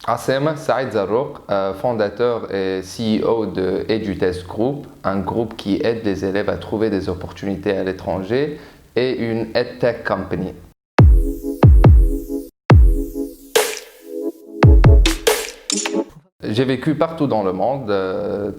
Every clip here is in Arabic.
Assem Saïd Zarrouk, fondateur et CEO de EduTest Group, un groupe qui aide les élèves à trouver des opportunités à l'étranger et une EdTech company. J'ai vécu partout dans le monde,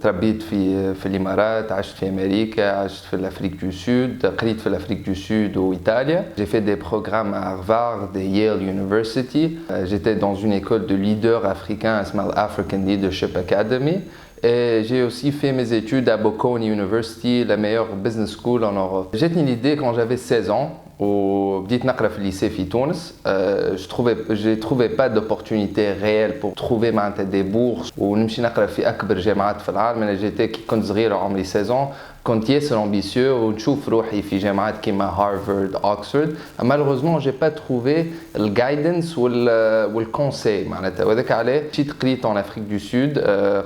تربيت في الإمارات, عشت في أمريكا, عشت في l'Afrique du Sud, قريت في l'Afrique du Sud ou Italie. J'ai fait des programmes à Harvard et Yale University. J'étais dans une école de leaders africains, اسمها African Leadership Academy. Et j'ai aussi fait mes études à Bocconi University, la meilleure business school en Europe. J'ai tenu l'idée quand j'avais 16 ans. وبديت نقرا في الليسي في تونس j'ai trouvé pas d'opportunité réelle pour trouver معناتها des bourses ونمشي نقرا في اكبر جامعات في العالم. انا جيت كي كنت صغير عمري 16 كنت ياسر امبيسيو ونشوف روحي في جامعات كيما هارفارد اوكسفورد. malheureusement j'ai pas trouvé الجايدنس والكونساي معناتها وهذاك علاه مشيت قريت en Afrique du Sud.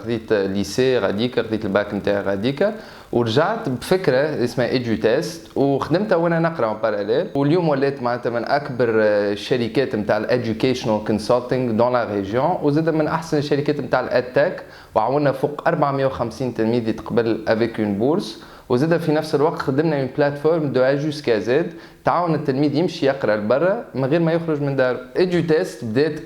خديت ليسي غاديك, خديت الباك نتاعي غاديك ورجعت بفكره اسمها EduTest وخدمتها وانا نقرا باراليل. واليوم ولات معناتها من اكبر الشركات نتاع الاديوكيشنال كونسلتنج دون لا ريجيون وزاد من احسن الشركات نتاع الادتك وعاوننا فوق 450 تلميذ يتقبل افيك اون بورس. وزاد في نفس الوقت خدمنا اون بلاتفورم دو ا جوسكا زد تعاون التلميذ يمشي يقرا لبرا من غير ما يخرج من داره. EduTest بدات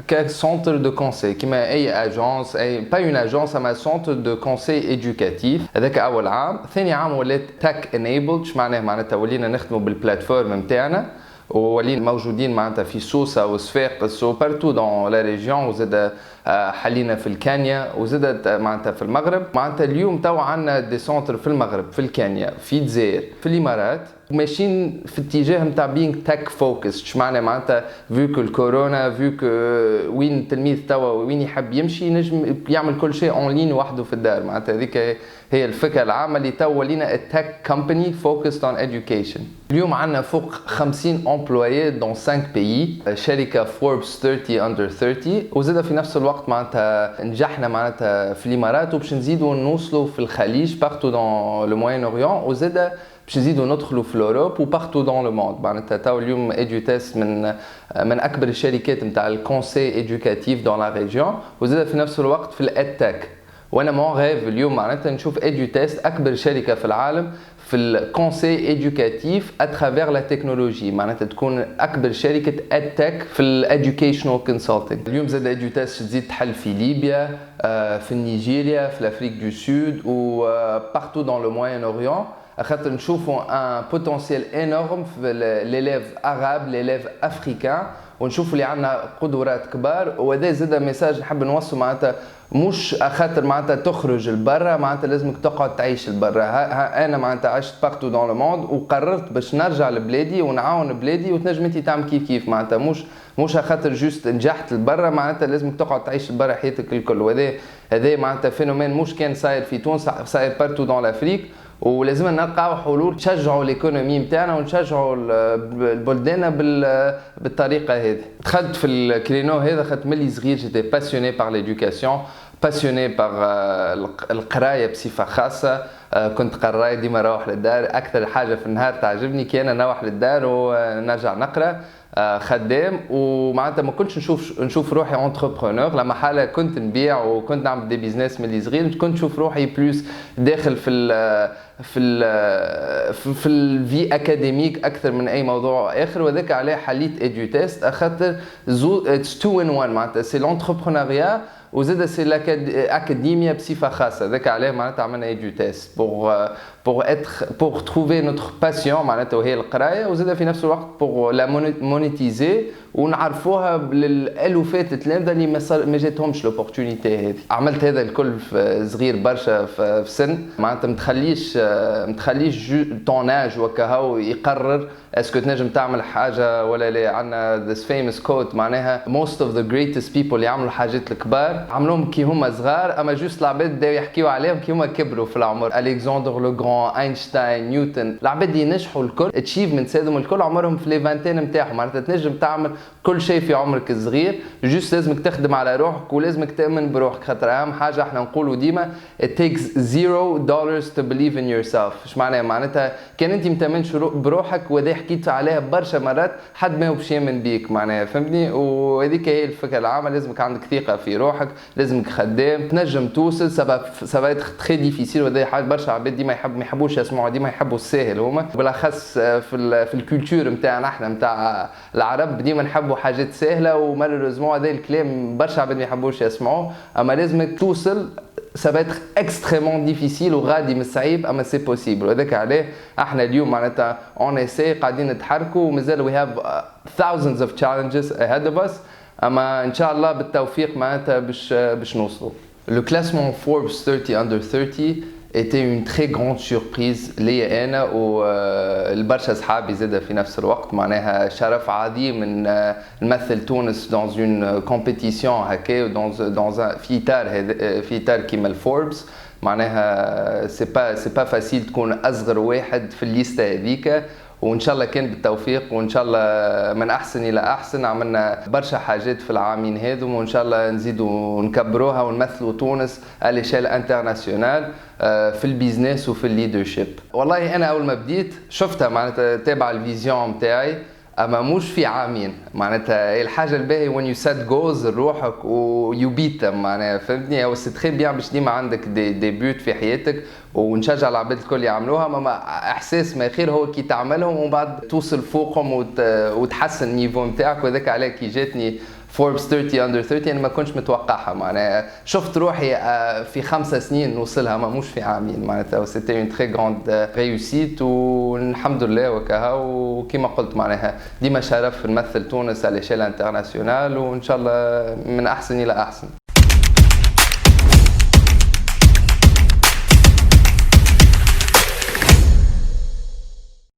ك سونتر دو كونساي كيما اي اجونس, اي با اون اجونس اما سونتر دو كونساي اديوكاتيف. هذاك اول عام. ثاني عام ولات تاك انيبلد. معناها ولينا نخدموا بالبلاتفورم نتاعنا وولينا موجودين معناتها في سوسه وصفاقس وبارتو دون لا ريجيون. وزاد حلينا في الكانيا وزادت معناتها في المغرب. معناتها اليوم توا عندنا دي سونتر في المغرب, في الكانيا, في الجزائر, في الامارات, وماشيين في اتجاه نتاع بينغ تك فوكس. معناتها فيو الكورونا, فيو وين التلميذ توا وين يحب يمشي ينجم يعمل كل شيء اون لين وحده في الدار. معناتها هذيك هي الفكره العامه اللي توا ولينا التك كومباني فوكسد اون education. اليوم عندنا فوق 50 امبلويي دون 5 بيي, شركه فوربس 30 اندر 30. وزاد في نفس الوقت معناتها نجحنا معناتها في الامارات وباش نزيدوا نوصلوا في الخليج بارتو دون لو موين اوريون. وزاد باش نزيدوا ندخلوا في اوروب وبارتو دون لو موند. معناتها تاو اليوم EduTest من اكبر الشركات نتاع الكونساي ايدوكاتيف دون لا ريجيون. وزاد في نفس الوقت في الادتك. وانا مون غيف اليوم معناتها نشوف EduTest اكبر شركه في العالم في الكونساي ايدوكاتيف اترافير لا تكنولوجي. معناتها تكون اكبر شركه ادتك في الاديوكيشنال كونسلتنج. اليوم زاد EduTest تزيد تحل في ليبيا, في نيجيريا, في الافريك دو سود و بارتو دون لو موين اوريون. خاطر نشوفوا ان بوتنسيال انورم في ليليف عرب, ليليف افريكان, ونشوفوا اللي عندنا قدرات كبار. وهذا زاد ميساج نحب نوصل معناتها مش خاطر معناتها تخرج لبرا معناتها لازمك تقعد تعيش لبرا. انا معناتها عشت بارتو دون لو موند وقررت باش نرجع لبلادي ونعاون بلادي وتنجم انت تعمل كيف معناتها مش خاطر جوست نجحت لبرا معناتها لازمك تقعد تعيش لبرا حياتك الكل. وهذا معناتها فينومين مش كان صاير في تونس, صاير بارتو دون لافريك. ولازم نلقاو حلول تشجعوا الايكونومي نتاعنا ونشجعوا البلدان بالطريقه هذه. دخلت في الكرينو هذا خاطر ملي صغير جيتي باسيوني بار ليدوكاسيون, باسيوني بار القرايه بصفه خاصه. كنت قرايه ديما نروح للدار. اكثر حاجه في النهار تعجبني كي انا نروح للدار ونرجع نقرا. خدام ومعناتها ما كنتش نشوف روحي انتربرونور. لما حاله كنت نبيع وكنت نعمل دي بيزنس ملي صغير. كنت نشوف روحي بلوس داخل في الفي اكاديميك اكثر من اي موضوع اخر. وذاك عليه حليت EduTest خاطر اتس تو ان وان. معناتها سي لونتربرونيا وزاد سي الاكاديميا بصفه خاصه. ذاك عليه معناتها عملنا EduTest pour trouver notre passion معناتها وهي القرايه. وزاد في نفس الوقت pour la مونيتيزي ونعرفوها للالوفات التلامذه اللي ما جاتهمش لوبورتونيتي هذه. عملت هذا الكل في صغير برشا في سن. معناتها متخليش طوناج وكهو يقرر اسكو تنجم تعمل حاجه ولا لا. عندنا this famous quote معناها most of the greatest people اللي يعملوا الحاجات الكبار عملوهم كي هما صغار, اما جوست العباد بداو يحكيو عليهم كي هما كبروا في العمر. الكسندر لو غران, اينشتاين, نيوتن, العباد اللي نجحوا الكل اتشيفمنتس هذوما الكل عمرهم في لي فانتين نتاعهم. معناتها تنجم تعمل كل شيء في عمرك الصغير، جوست لازمك تخدم على روحك ولازمك تأمن بروحك، خاطر أهم حاجة احنا نقولوا ديما it takes $0 to believe in yourself. ايش معناها؟ معناتها كان انت متأمنش بروحك، وهذا حكيت عليها برشا مرات، حد ما هو باش يأمن بيك معناها، فهمتني؟ وهذيك هي الفكرة العامة، لازمك عندك ثقة في روحك، لازمك خدام، تنجم توصل. سبا تخي ديفيسيل، وهذا حاجة برشا عباد ديما ما يحبوش يسمعوا، ديما يحبوا الساهل هما، بالاخص في الكولتور نتاعنا احنا نتاع العرب، ديما نحبوا حاجات سهله، ومالوريزمون هذا الكلام برشا عباد ما يحبوش يسمعوه. اما لازمك توصل، سا être extrêmement difficile وغادي من الصعيب، اما سي بوسيبل. وهذاك عليه احنا اليوم معناتها اون اسي قاعدين نتحركوا، ومازال we have thousands of challenges ahead of us، اما ان شاء الله بالتوفيق معناتها باش نوصلوا. Le classement Forbes 30 under 30 était une très grande surprise ليا انا والبرشا صحابي زاده في نفس الوقت. معناها شرف عظيم ان نمثل تونس dans une compétition هكا، في اطار كيما الفوربس. معناها سي با فاسيل تكون اصغر واحد في الليسته هذيك، وان شاء الله كان بالتوفيق، وان شاء الله من احسن الى احسن. عملنا برشا حاجات في العامين هذم، وان شاء الله نزيدوا نكبروها ونمثلوا تونس على شال انترناسيونال في البيزنس وفي الليدرشيب. والله انا اول ما بديت شفتها معناتها تابع الفيزيون نتاعي، اما مش في عامين. معناتها الحاجه الباهيه when you set goals لروحك و you beat them، معناها فهمتني؟ او سي تري بيان باش ديما عندك دي بيوت في حياتك، ونشجع العباد الكل يعملوها. اما احساس ما خير هو كي تعملهم ومن بعد توصل فوقهم وتحسن النيفو نتاعك. وذاك عليه كي جاتني فوربس 30 اندر 30 انا ما كنتش متوقعها. معناها شفت روحي في 5 سنين نوصلها، ما مش في عامين. معناتها سيتي اون تري غراند ريوسيت، والحمد لله وكها. وكما قلت معناها ديما شرف نمثل تونس على شال انترناسيونال، وان شاء الله من احسن الى احسن.